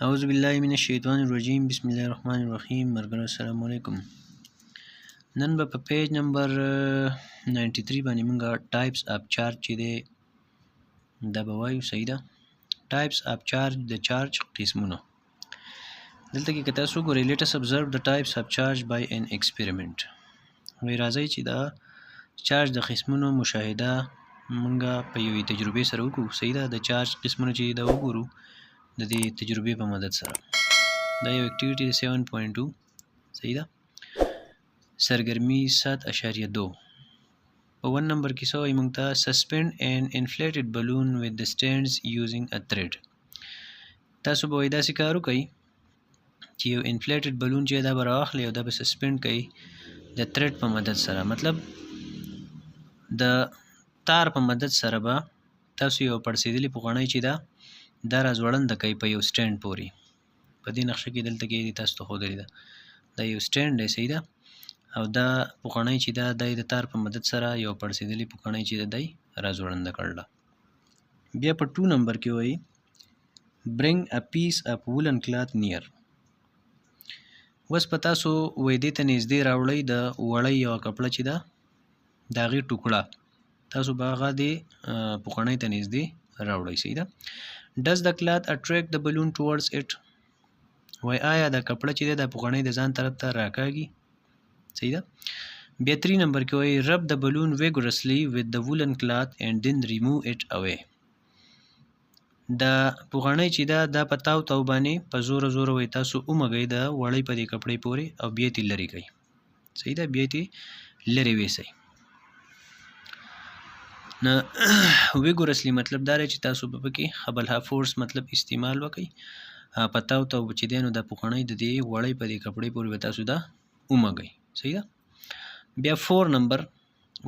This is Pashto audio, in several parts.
اعوذ بالله من الشیطان الرجیم بسم الله الرحمن الرحیم مرګرو السلام علیکم. نن به په پیج نمبر 93 باندې موږ ټایپس اف چارج چې دی دا به وایو. صحیح ده. ټایپس اف چارج د چارج قسمونه. دلته کې که تاسو ګورئ let us observe the types of charge by an experiment. وایي راځئ چې دا چارج د قسمونو مشاهده موږ په یوې تجربې سره وکړو. صحیح ده. د چارج قسمونه چې دا وګورو د دې تجربې په مدد سره. دا یو اکټیویټي 7.2. صحیح ده. سرګرمي 7.2. په 1 نمبر کې سوی موږ ته suspend an inflated balloon with the stands using a thread. تاسو به وایي داسې کار وکئ چې یو انفلیټډ بلون چې دا به راواخلئ او دا به سسپینډ کئ د تھریډ په مدد سره. مطلب د تار په مدد سره به تاسو یو پړسېدلې پوغڼۍ چې دا راځوړنده کوي په یو سټینډ پورې. په دې نقشه کې دلته کې تاسو ته ښودلې ده دا یو سټینډ دی. صحیح ده. او دا پوغڼۍ چې دا د تار په مدد سره یو پړسېدلې پوغڼۍ چې دی راځوړنده کړله. بیا په 2 نمبر کې وایي bring a piece of woolen cloth near. اوس په تاسو وایي دې ته نږدې راوړئ د وړۍ یوه کپړه چې ده د هغې ټوکړه تاسو به هغه دې پوغڼۍ ته نږدې راوړئ. صحیح ده. Does the cloth attract the balloon towards it? وای آیا دا کپړه چې ده د پوغڼۍ د ځان طرف ته راکاږي؟ صحیح ده. بیا 3 نمبر کې وایي rub the balloon vigorously with the woolen cloth and then remove it away. دا پوغڼۍ چې دا په تاو باندې په زوره وایي تاسو ومږئ د وړۍ په دې کپړۍ پورې او بیا یې لرې کړئ. صحیح ده. بیا یې لرې ویسئ. نه ویګورسلی مطلب دا دی چې تاسو به پکې خبلها فورس مطلب استعمال وکئ. په تاو چې دی نو د پوغڼۍ د دې وړۍ په دې کپړۍ پورې به تاسو دا ومږئ. صحیح ده. بیا 4 نمبر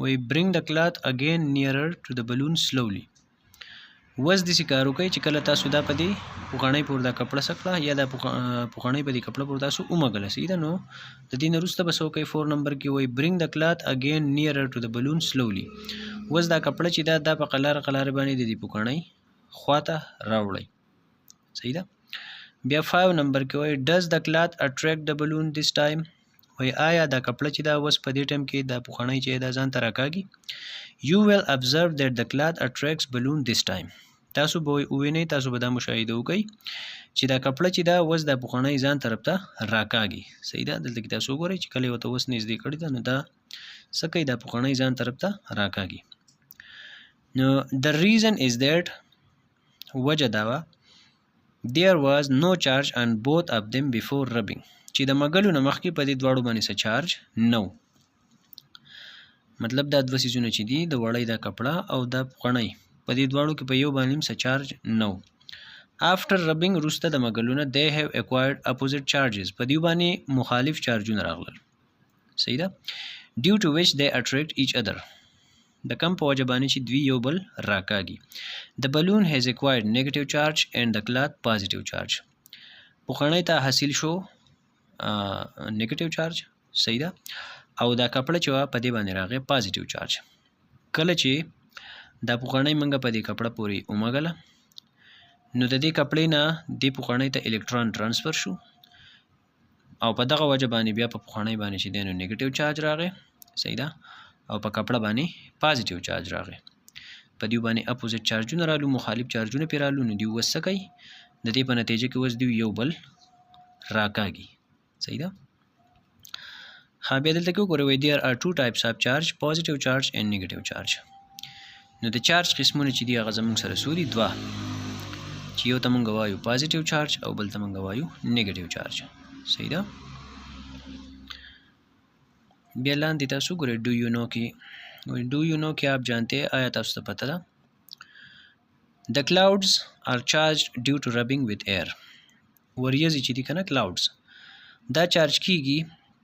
وایي bring the cloth again nearer to the balloon slowly. وس داسې کار وکئ چې کله تاسو دا په دې پوغڼۍ پورې دا کپړه څه کړه یا دا پوغڼۍ په دې کپړه پورې تاسو ومږله. صحیح ده. نو د دې نه وروسته به څه وکئ 4 نمبر کې وایي bring the cloth again nearer to the balloon slowly. اوس دا کپړه چې دا په قلاره باندې د دې پوغڼۍ خواته راوړئ. صحیح ده. بیا 5 نمبر کې وایي does the cloth attract the balloon this time. وایي آیا دا کپړه چې دا اوس په دې ټایم کې دا پوغڼۍ چې دا ځان ته راکاږي. You will observe that the cloth attracts balloon this time. تاسو به ووینئ تاسو به دا مشاهده وکئ چې دا کپړه چې دا اوس دا پوغڼۍ ځان طرف ته راکاږي. صحیح ده. دلته کې تاسو وګورئ چې کله یې ورته اوس نږدې کړې ده نو دا څه کوي دا پوغڼۍ ځان طرف ته راکاږي. نو the reason is that وجه دا وه there was no charge on both of them before rubbing. چې د مږلو نه مخکې په دې دواړو باندې څه چارج نه و. مطلب دا دوه څیزونه چې دي د وړۍ دا کپړه او دا پوغڼۍ په دې دواړو کې په یو باندې څه چارج نه و. after rubbing وروسته د مږلونه they have acquired opposite charges. په دې باندې مخالف چارجونه راغلل. صحیح ده. due to which they attract each other. د کم په وجه باندې چې دوی یو بل راکاږي. the balloon has acquired negative charge and the cloth positive charge. پوغڼۍ ته حاصل شو نیگیټیو چارج. صحیح ده. او دا کپړه چې وه په دې باندې راغی پازیټیو چارج. کله چې دا پوغڼۍ موږ په دې کپړه پورې ومږله نو د دې کپړې نه دې پوغڼۍ ته الکترون ترانسفر شو او په دغه وجه باندې بیا په پوغڼۍ باندې چې دی نو نیګیټیو چارج راغی. صحیح ده. او په کپړه باندې پازیټیو چارج راغی. په دې باندې اپوزیټ چارجونه رالو مخالف چارجونه پرې رالو نو دوی اوس څه کوي د دې په نتیجه کې اوس دوی یو بل راکاږي. صحیح ده. ها بیا دلته کې وګورئ وایي there are 2 types of charge positive charge and negative charge. نو د چارج قسمونه چې دي هغه زموږ سره څو دي 2 چې یو ته موږ وایو پازیټیو چارج او بل ته موږ وایو نیګیټیو چارج. صحیح ده. بیا لاندې تاسو ګورئ ډو یو نو کې ډو یو نو کې آپ جانتے ہیں آیا تاسو ته پته ده the clouds are charged due to rubbing with air. وریځې چې دي که نه کلاوډز دا چارج کیږي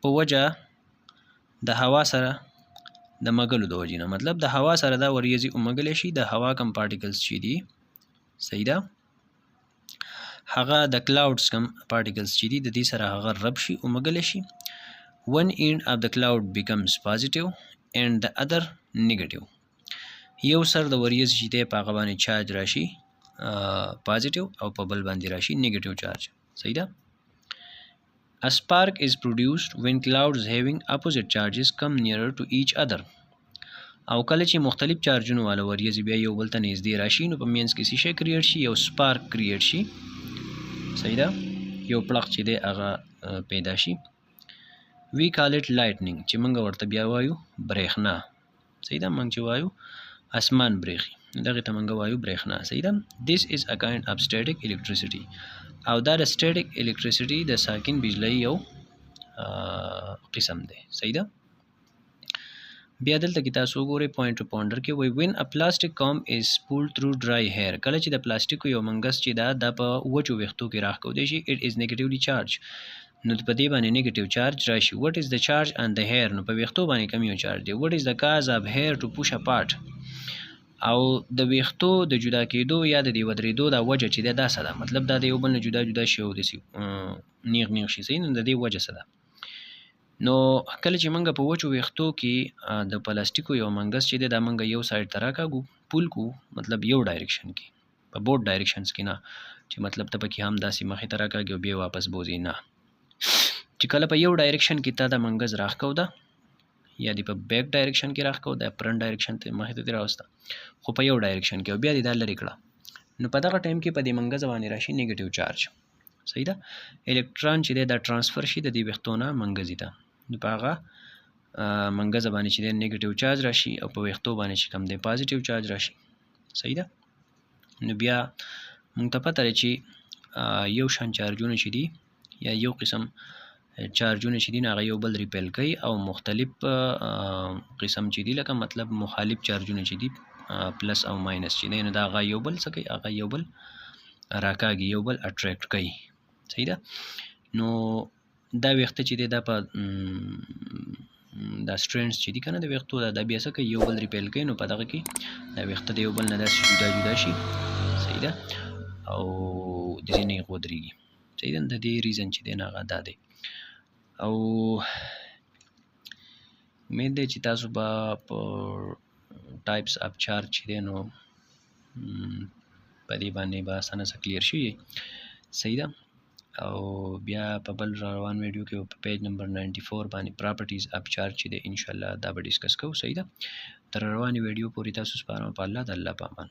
په وجه د هوا سره د مږلو د وجې نه. مطلب د هوا سره دا وریځې ومږلی شي د هوا کم پارټیکلز چې دي. صحیح ده. هغه د کلاوډز کم پارټیکلز چې دي د دې سره هغه رب شي ومږلی شي. one end of the cloud becomes positive and the other negative. یو سر د وریځې چې دی په هغه باندې چارج راشي پازیټیو او په بل باندې راشي نیگیټیو چارج. صحیح ده. A spark is produced when clouds having opposite charges come nearer to each other. او کله چې مختلف چارجونو والا وریځې بیا یو بل ته نږدې راشي نو په مینس کې څه شی کریټ شي؟ یو سپارک کریټ شي. صحیح ده. یو پړق چې دی هغه پیدا شي. وی کال اټ لایټنینګ چې موږ ورته بیا وایو برېښنا. صحیح ده. موږ چې وایو اسمان برېښي دغه ته موږ وایو برېښنا. صحیح ده. This is a kind of static electricity. او دا د static electricity د ساکن بجلی یو قسم دی. صحیح ده. بیا دلته کې تاسو وګورئ پوینټ ټو پونډر کې وایي when a plastic comb is pulled through dry hair. کله چې د پلاستیکو یو منګس چې دا په وچو ویښتو کې راښکودی شي it is negatively charged. نو په دې باندې نیگیټیو چارج راشي. what is the charge on the hair. نو په ویښتو باندې کم یو چارج دی. what is the cause of hair to push apart. او د ویښتو د جدا کېدو یا د دې ودرېدو دا وجه چې دا څه ده؟ مطلب دا د یو بل نه جدا جدا شي او داسې نیغ نیغ شي. صحیح. نو د دې وجه څه ده؟ نو کله چې موږ په وچو ویښتو کې د پلاستیکو یو منګس چې دی دا موږ یو سایډ ته راکاږو پول کو مطلب یو ډایرکشن کې په بوت ډایرکشنز کې نه چې مطلب ته پکې هم داسې مخې ته راکاږي او بیا واپس بوځي نه. چې کله په یو ډایرکشن کې تا د منګز راښکو ده یا دی په بیک ډایرکشن کې راښکو د فرنٹ ډایرکشن ته مخې ته راوسته خو په یو ډایرکشن کې او بیا دې دا لرې کړه نو په دغه ټایم کې په دې منګز باندې راشي نیگیټیو چارج. صحیح ده. الکترون چې دی دا ترانسفر شي د دې ویښتو نه منګزي ته نو په هغه منګز باندې چې دی نیگیټیو چارج راشي او په ویښتو باندې چې کوم دی پازیټیو چارج راشي. صحیح ده. نو بیا موږ ته پته لري چې یو شان چارجونه چې دي یا یو قسم چارجونه چې دي هغه یو بل ریپیل کوي او مختلف قسم چې دي لکه مطلب مخالف چارجونه چې دي پلس او ماینس چې دی نو دا هغه یو بل څه کوي هغه یو بل راکاږي یو بل اټریکټ کوي. صحیح ده. نو دا ویښته چې دی دا په دا سټرینډز چې دي که نه د ویښتو دا بیا څه کوي یو بل ریپیل کوي نو په دغه کې دا ویښته د یو بل نه داسې جدا جدا شي. صحیح ده. او داسې نیغ ودرېږي. صحیح ده. د دې ریزن چې دی نه هغه دا دی. او امید دی چې تاسو به په ټایپس اف چارج چې دی نو په دې باندې به اسانه څه کلیر شي. صحیح ده. او بیا په بل روان ویډیو کې په پیج نمبر 94 باندې پراپرټیز اف چارج چې دی ان شاء الله دا به ډیسکس کوو. صحیح ده. تر روانې ویډیو پورې تاسو سپارم په الله د الله په امان.